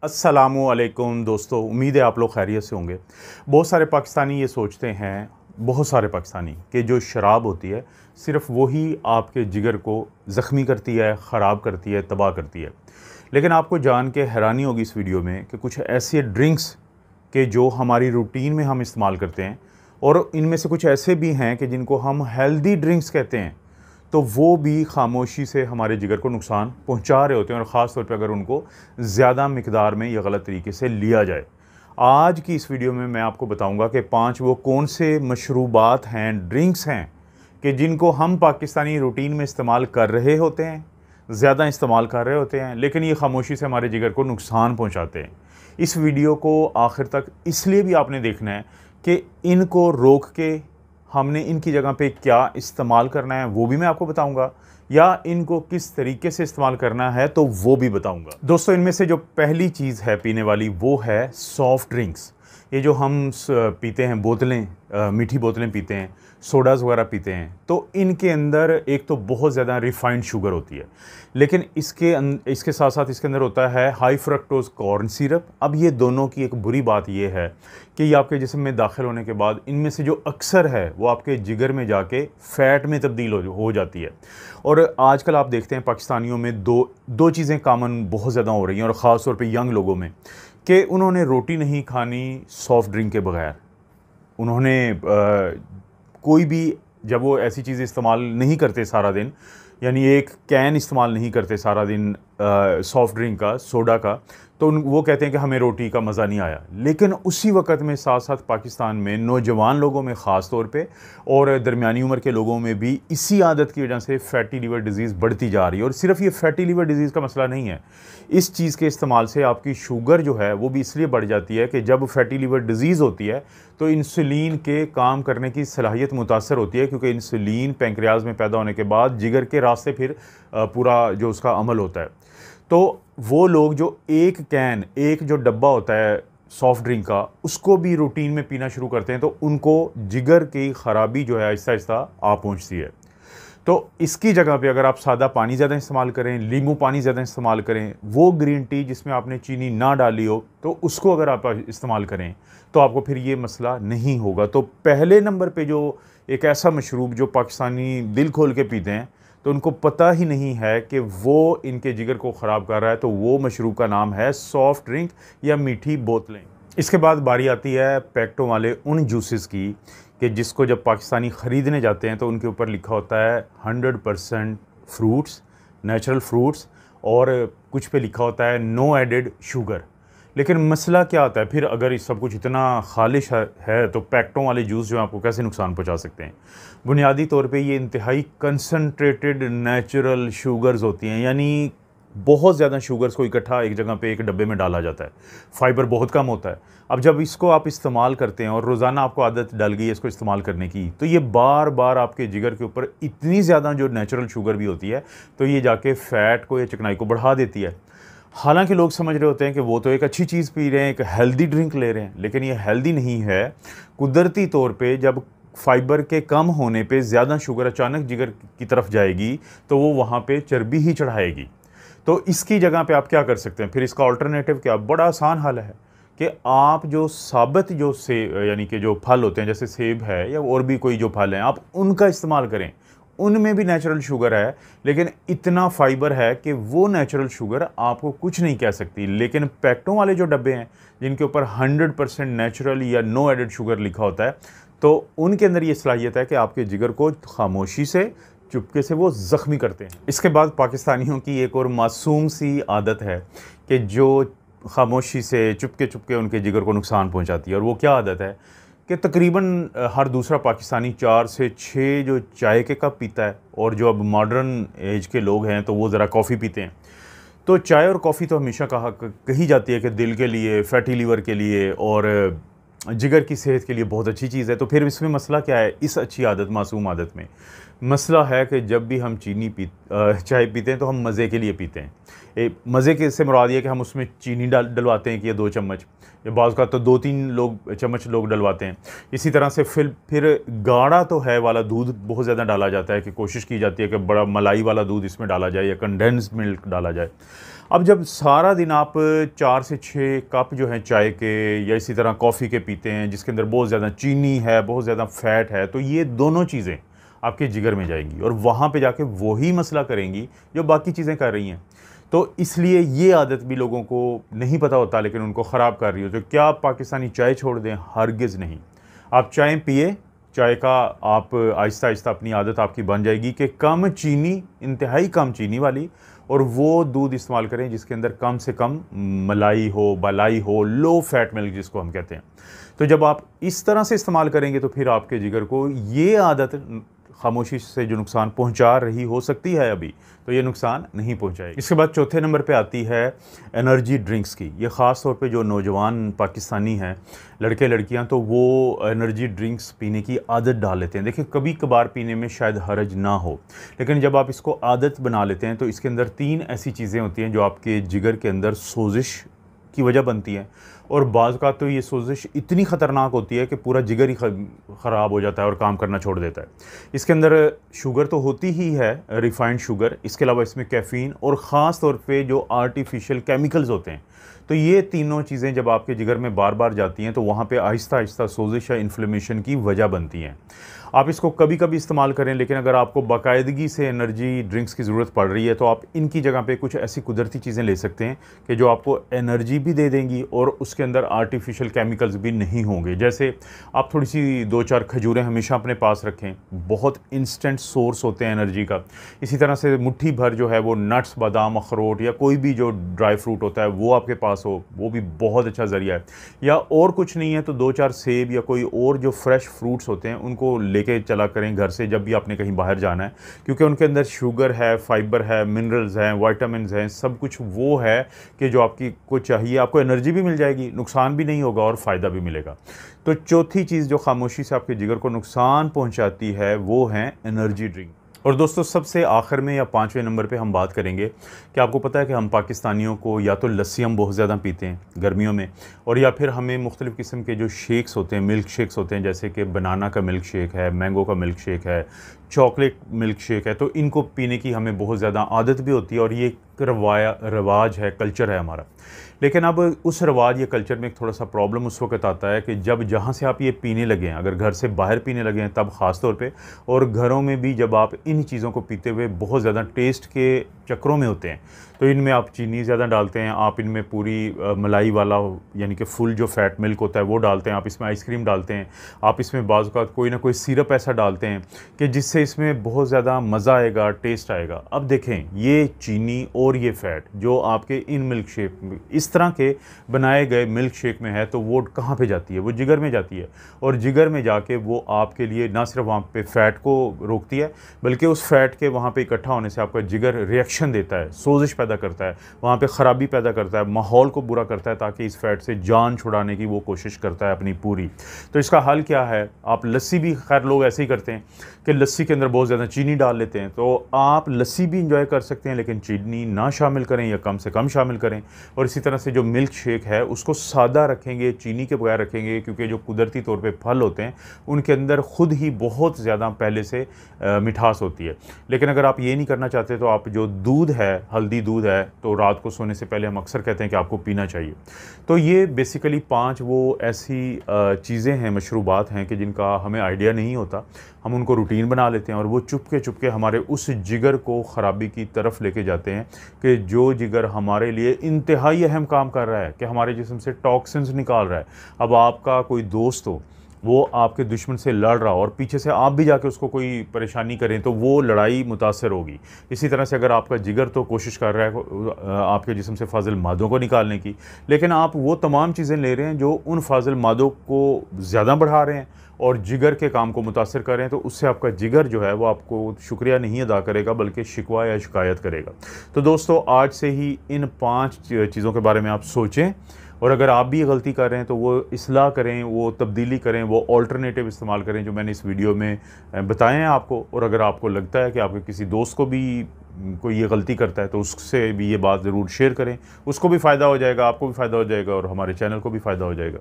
अस्सलामुअलैकुम दोस्तों, उम्मीद है आप लोग खैरियत से होंगे। बहुत सारे पाकिस्तानी ये सोचते हैं, बहुत सारे पाकिस्तानी, कि जो शराब होती है सिर्फ़ वही आपके जिगर को ज़ख्मी करती है, ख़राब करती है, तबाह करती है। लेकिन आपको जान के हैरानी होगी इस वीडियो में कि कुछ ऐसे ड्रिंक्स के जो हमारी रूटीन में हम इस्तेमाल करते हैं, और इनमें से कुछ ऐसे भी हैं कि जिनको हम हेल्दी ड्रिंक्स कहते हैं, तो वो भी खामोशी से हमारे जिगर को नुकसान पहुंचा रहे होते हैं, और ख़ास तौर पे अगर उनको ज़्यादा मिकदार में या गलत तरीके से लिया जाए। आज की इस वीडियो में मैं आपको बताऊंगा कि 5 वो कौन से मशरूबात हैं, ड्रिंक्स हैं, कि जिनको हम पाकिस्तानी रूटीन में इस्तेमाल कर रहे होते हैं, ज़्यादा इस्तेमाल कर रहे होते हैं, लेकिन ये खामोशी से हमारे जिगर को नुकसान पहुँचाते हैं। इस वीडियो को आखिर तक इसलिए भी आपने देखना है कि इनको रोक के हमने इनकी जगह पे क्या इस्तेमाल करना है वो भी मैं आपको बताऊंगा, या इनको किस तरीके से इस्तेमाल करना है तो वो भी बताऊंगा। दोस्तों, इनमें से जो पहली चीज़ है पीने वाली वो है सॉफ्ट ड्रिंक्स। ये जो हम पीते हैं, बोतलें, मीठी बोतलें पीते हैं, सोडाज़ वगैरह पीते हैं, तो इनके अंदर एक तो बहुत ज़्यादा रिफाइंड शुगर होती है, लेकिन इसके साथ साथ इसके अंदर होता है हाई फ्रक्टोज कॉर्न सिरप। अब ये दोनों की एक बुरी बात ये है कि ये आपके जिस्म में दाखिल होने के बाद इनमें से जो अक्सर है वो आपके जिगर में जाके फ़ैट में तब्दील हो जाती है। और आजकल आप देखते हैं पाकिस्तानियों में दो चीज़ें कॉमन बहुत ज़्यादा हो रही हैं, और ख़ास तौर पे यंग लोगों में, कि उन्होंने रोटी नहीं खानी सॉफ्ट ड्रिंक के बगैर। उन्होंने कोई भी, जब वो ऐसी चीज़ इस्तेमाल नहीं करते सारा दिन, यानी एक कैन इस्तेमाल नहीं करते सारा दिन सॉफ्ट ड्रिंक का, सोडा का, तो वो कहते हैं कि हमें रोटी का मज़ा नहीं आया। लेकिन उसी वक्त में साथ साथ पाकिस्तान में नौजवान लोगों में ख़ास तौर पे, और दरमियानी उम्र के लोगों में भी इसी आदत की वजह से फ़ैटी लीवर डिज़ीज़ बढ़ती जा रही है। और सिर्फ ये फ़ैटी लीवर डिज़ीज़ का मसला नहीं है, इस चीज़ के इस्तेमाल से आपकी शुगर जो है वो भी इसलिए बढ़ जाती है कि जब फ़ैटी लीवर डिज़ीज़ होती है तो इंसुलिन के काम करने की सलाहियत मुतासर होती है, क्योंकि इंसुलिन पैंक्रियाज में पैदा होने के बाद जिगर के रास्ते फिर पूरा जो उसका अमल होता है, तो वो लोग जो एक जो डब्बा होता है सॉफ्ट ड्रिंक का, उसको भी रूटीन में पीना शुरू करते हैं, तो उनको जिगर की ख़राबी जो है आहिस्ता आहिस्ता आ पहुँचती है। तो इसकी जगह पे अगर आप सादा पानी ज़्यादा इस्तेमाल करें, नींबू पानी ज़्यादा इस्तेमाल करें, वो ग्रीन टी जिसमें आपने चीनी ना डाली हो, तो उसको अगर आप इस्तेमाल करें तो आपको फिर ये मसला नहीं होगा। तो पहले नंबर पे जो एक ऐसा मशरूब जो पाकिस्तानी दिल खोल के पीते हैं, तो उनको पता ही नहीं है कि वो इनके जिगर को ख़राब कर रहा है, तो वो मशरूब का नाम है सॉफ्ट ड्रिंक या मीठी बोतलें। इसके बाद बारी आती है पैकेटों वाले उन जूसेस की, कि जिसको जब पाकिस्तानी ख़रीदने जाते हैं तो उनके ऊपर लिखा होता है 100% फ्रूट्स, नेचुरल फ्रूट्स, और कुछ पे लिखा होता है नो एडेड शुगर। लेकिन मसला क्या आता है फिर, अगर इस सब कुछ इतना खालिश है तो पैकेटों वाले जूस जो आपको कैसे नुकसान पहुंचा सकते हैं? बुनियादी तौर पे ये इंतहाई कंसनट्रेटेड नेचुरल शुगर्स होती हैं, यानी बहुत ज़्यादा शुगर्स को इकट्ठा एक जगह पे एक डब्बे में डाला जाता है। फ़ाइबर बहुत कम होता है। अब जब इसको आप इस्तेमाल करते हैं और रोज़ाना आपको आदत डल गई है इसको इस्तेमाल करने की, तो ये बार बार आपके जिगर के ऊपर इतनी ज़्यादा जो नेचुरल शुगर भी होती है, तो ये जाके फ़ैट को या चिकनाई को बढ़ा देती है। हालांकि लोग समझ रहे होते हैं कि वो तो एक अच्छी चीज़ पी रहे हैं, एक हेल्दी ड्रिंक ले रहे हैं, लेकिन ये हेल्दी नहीं है। कुदरती तौर पे जब फाइबर के कम होने पे ज़्यादा शुगर अचानक जिगर की तरफ जाएगी, तो वो वहाँ पे चर्बी ही चढ़ाएगी। तो इसकी जगह पे आप क्या कर सकते हैं? फिर इसका अल्टरनेटिव क्या? बड़ा आसान हल है कि आप जो साबित जो यानी कि जो फल होते हैं, जैसे सेब है या और भी कोई जो फल हैं, आप उनका इस्तेमाल करें। उनमें भी नेचुरल शुगर है, लेकिन इतना फाइबर है कि वो नेचुरल शुगर आपको कुछ नहीं कह सकती। लेकिन पैकेटों वाले जो डब्बे हैं जिनके ऊपर 100% नेचुरल या नो एडेड शुगर लिखा होता है, तो उनके अंदर ये सलाहियत है कि आपके जिगर को खामोशी से, चुपके से वो ज़ख्मी करते हैं। इसके बाद पाकिस्तानियों की एक और मासूम सी आदत है कि जो खामोशी से, चुपके चुपके उनके जिगर को नुकसान पहुंचाती है। और वो क्या आदत है कि तकरीबन हर दूसरा पाकिस्तानी 4 से 6 जो चाय के कप पीता है, और जो अब मॉडर्न एज के लोग हैं तो वो ज़रा कॉफ़ी पीते हैं। तो चाय और कॉफ़ी तो हमेशा कही जाती है कि दिल के लिए, फैटी लीवर के लिए और जिगर की सेहत के लिए बहुत अच्छी चीज़ है। तो फिर इसमें मसला क्या है? इस अच्छी आदत, मासूम आदत में मसला है कि जब भी हम चाय पीते हैं तो हम मज़े के लिए पीते हैं। मज़े के से मुराद ये कि हम उसमें चीनी डलवाते हैं कि ये 2 चम्मच, या बाज़ का तो 2-3 लोग चम्मच लोग डलवाते हैं। इसी तरह से फिर गाढ़ा तो है वाला दूध बहुत ज़्यादा डाला जाता है कि कोशिश की जाती है कि बड़ा मलाई वाला दूध इसमें डाला जाए या कंडेंस्ड मिल्क डाला जाए। अब जब सारा दिन आप 4 से 6 कप जो हैं चाय के या इसी तरह कॉफ़ी के पीते हैं जिसके अंदर बहुत ज़्यादा चीनी है, बहुत ज़्यादा फ़ैट है, तो ये दोनों चीज़ें आपके जिगर में जाएंगी और वहाँ पे जाके वही मसला करेंगी जो बाकी चीज़ें कर रही हैं। तो इसलिए ये आदत भी लोगों को नहीं पता होता लेकिन उनको ख़राब कर रही हो। तो क्या आप पाकिस्तानी चाय छोड़ दें? हरगिज़ नहीं। आप चाय पिए, चाय का आप आहिस्ता आहिस्ता अपनी आदत आपकी बन जाएगी कि कम चीनी, इंतहाई कम चीनी वाली, और वो दूध इस्तेमाल करें जिसके अंदर कम से कम मलाई हो, बलाई हो, लो फैट मिल्क जिसको हम कहते हैं। तो जब आप इस तरह से इस्तेमाल करेंगे तो फिर आपके जिगर को ये आदत खामोशी से जो नुकसान पहुंचा रही हो सकती है अभी, तो ये नुकसान नहीं पहुंचाएगी। इसके बाद चौथे नंबर पे आती है एनर्जी ड्रिंक्स की। ये ख़ास तौर पे जो नौजवान पाकिस्तानी हैं, लड़के लड़कियां, तो वो एनर्जी ड्रिंक्स पीने की आदत डाल लेते हैं। देखिए, कभी कभार पीने में शायद हर्ज ना हो, लेकिन जब आप इसको आदत बना लेते हैं तो इसके अंदर 3 ऐसी चीज़ें होती हैं जो आपके जिगर के अंदर सोजिश की वजह बनती हैं। और बाज़ का तो ये सोजिश इतनी ख़तरनाक होती है कि पूरा जिगर ही ख़राब हो जाता है और काम करना छोड़ देता है। इसके अंदर शुगर तो होती ही है, रिफ़ाइंड शुगर, इसके अलावा इसमें कैफ़ीन और ख़ास तौर पे जो आर्टिफिशियल केमिकल्स होते हैं। तो ये तीनों चीज़ें जब आपके जिगर में बार बार जाती हैं तो वहाँ पे आहिस्ता आहिस्ता सोजिश या इन्फ्लेमेशन की वजह बनती हैं। आप इसको कभी कभी इस्तेमाल करें, लेकिन अगर आपको बाकायदगी से एनर्जी ड्रिंक्स की ज़रूरत पड़ रही है तो आप इनकी जगह पे कुछ ऐसी कुदरती चीज़ें ले सकते हैं कि जो आपको एनर्जी भी दे देंगी और उसके अंदर आर्टिफिशियल केमिकल्स भी नहीं होंगे। जैसे आप थोड़ी सी 2-4 खजूरें हमेशा अपने पास रखें, बहुत इंस्टेंट सोर्स होते हैं एनर्जी का। इसी तरह से मुट्ठी भर जो है वो नट्स, बादाम, अखरोट या कोई भी जो ड्राई फ्रूट होता है वो आपके पास हो, वो भी बहुत अच्छा ज़रिया है। या और कुछ नहीं है तो 2-4 सेब या कोई और जो फ्रेश फ्रूट्स होते हैं उनको लेके चला करें घर से जब भी आपने कहीं बाहर जाना है, क्योंकि उनके अंदर शुगर है, फाइबर है, मिनरल्स हैं, विटामिन्स हैं, सब कुछ वो है कि जो आपकी को चाहिए। आपको एनर्जी भी मिल जाएगी, नुकसान भी नहीं होगा और फ़ायदा भी मिलेगा। तो चौथी चीज़ जो खामोशी से आपके जिगर को नुकसान पहुंचाती है वो है एनर्जी ड्रिंक। और दोस्तों, सबसे आखिर में या 5वें नंबर पे हम बात करेंगे कि आपको पता है कि हम पाकिस्तानियों को या तो लस्सी हम बहुत ज़्यादा पीते हैं गर्मियों में, और या फिर हमें मुख्तलिफ़ किस्म के जो शेक्स होते हैं, मिल्क शेक्स होते हैं, जैसे कि बनाना का मिल्क शेक है, मैंगो का मिल्क शेक है, चॉकलेट मिल्क शेक है, तो इनको पीने की हमें बहुत ज़्यादा आदत भी होती है और ये एक रवाज है, कल्चर है हमारा। लेकिन अब उस रवाज या कल्चर में एक थोड़ा सा प्रॉब्लम उस वक्त आता है कि जब जहाँ से आप ये पीने लगे हैं, अगर घर से बाहर पीने लगे हैं तब ख़ास तौर पे, और घरों में भी जब आप इन चीज़ों को पीते हुए बहुत ज़्यादा टेस्ट के चक्रों में होते हैं, तो इनमें आप चीनी ज़्यादा डालते हैं, आप इनमें पूरी मलाई वाला यानी कि फुल जो फैट मिल्क होता है वो डालते हैं, आप इसमें आइसक्रीम डालते हैं, आप इसमें बाज़ का कोई ना कोई सिरप ऐसा डालते हैं कि जिससे इसमें बहुत ज़्यादा मज़ा आएगा, टेस्ट आएगा। अब देखें, ये चीनी और ये फ़ैट जो आपके इन मिल्क शेक में, इस तरह के बनाए गए मिल्क शेक में है, तो वो कहाँ पे जाती है? वो जिगर में जाती है, और जिगर में जाके वो आपके लिए ना सिर्फ वहाँ पे फ़ैट को रोकती है, बल्कि उस फ़ैट के वहाँ पे इकट्ठा होने से आपका जिगर रिएक्शन देता है, सोजिश पैदा करता है, वहाँ पे ख़राबी पैदा करता है, माहौल को बुरा करता है, ताकि इस फ़ैट से जान छुड़ाने की वो कोशिश करता है अपनी पूरी। तो इसका हल क्या है? आप लस्सी भी, खैर लोग ऐसे ही करते हैं कि लस्सी के अंदर बहुत ज़्यादा चीनी डाल लेते हैं, तो आप लस्सी भी इंजॉय कर सकते हैं लेकिन चीनी ना शामिल करें या कम से कम शामिल करें। और इसी तरह से जो मिल्क शेक है उसको सादा रखेंगे, चीनी के बगैर रखेंगे, क्योंकि जो कुदरती तौर पे फल होते हैं उनके अंदर ख़ुद ही बहुत ज़्यादा पहले से मिठास होती है। लेकिन अगर आप ये नहीं करना चाहते तो आप जो दूध है, हल्दी दूध है, तो रात को सोने से पहले हम अक्सर कहते हैं कि आपको पीना चाहिए। तो ये बेसिकली 5 वो ऐसी चीज़ें हैं, मशरूबात हैं कि जिनका हमें आइडिया नहीं होता, हम उनको रूटीन बना लेते हैं और वो चुपके चुपके हमारे उस जिगर को ख़राबी की तरफ लेके जाते हैं कि जो जिगर हमारे लिए इंतहाई अहम काम कर रहा है कि हमारे जिस्म से टॉक्सिन्स निकाल रहा है। अब आपका कोई दोस्त हो, वो आपके दुश्मन से लड़ रहा हो और पीछे से आप भी जाके उसको कोई परेशानी करें, तो वो लड़ाई मुतासर होगी। इसी तरह से अगर आपका जिगर तो कोशिश कर रहा है आपके जिस्म से फाजिल मादों को निकालने की, लेकिन आप वो तमाम चीज़ें ले रहे हैं जो उन फाजिल मादों को ज़्यादा बढ़ा रहे हैं और जिगर के काम को मुतासर कर रहे हैं, तो उससे आपका जिगर जो है वो आपको शुक्रिया नहीं अदा करेगा बल्कि शिकवा या शिकायत करेगा। तो दोस्तों, आज से ही इन 5 चीज़ों के बारे में आप सोचें, और अगर आप भी गलती कर रहे हैं तो वो इस्लाह करें, वो तब्दीली करें, वो ऑल्टरनेटिव इस्तेमाल करें जो मैंने इस वीडियो में बताए हैं आपको। और अगर आपको लगता है कि आपके किसी दोस्त को भी कोई ये गलती करता है तो उससे भी ये बात ज़रूर शेयर करें, उसको भी फ़ायदा हो जाएगा, आपको भी फ़ायदा हो जाएगा और हमारे चैनल को भी फ़ायदा हो जाएगा।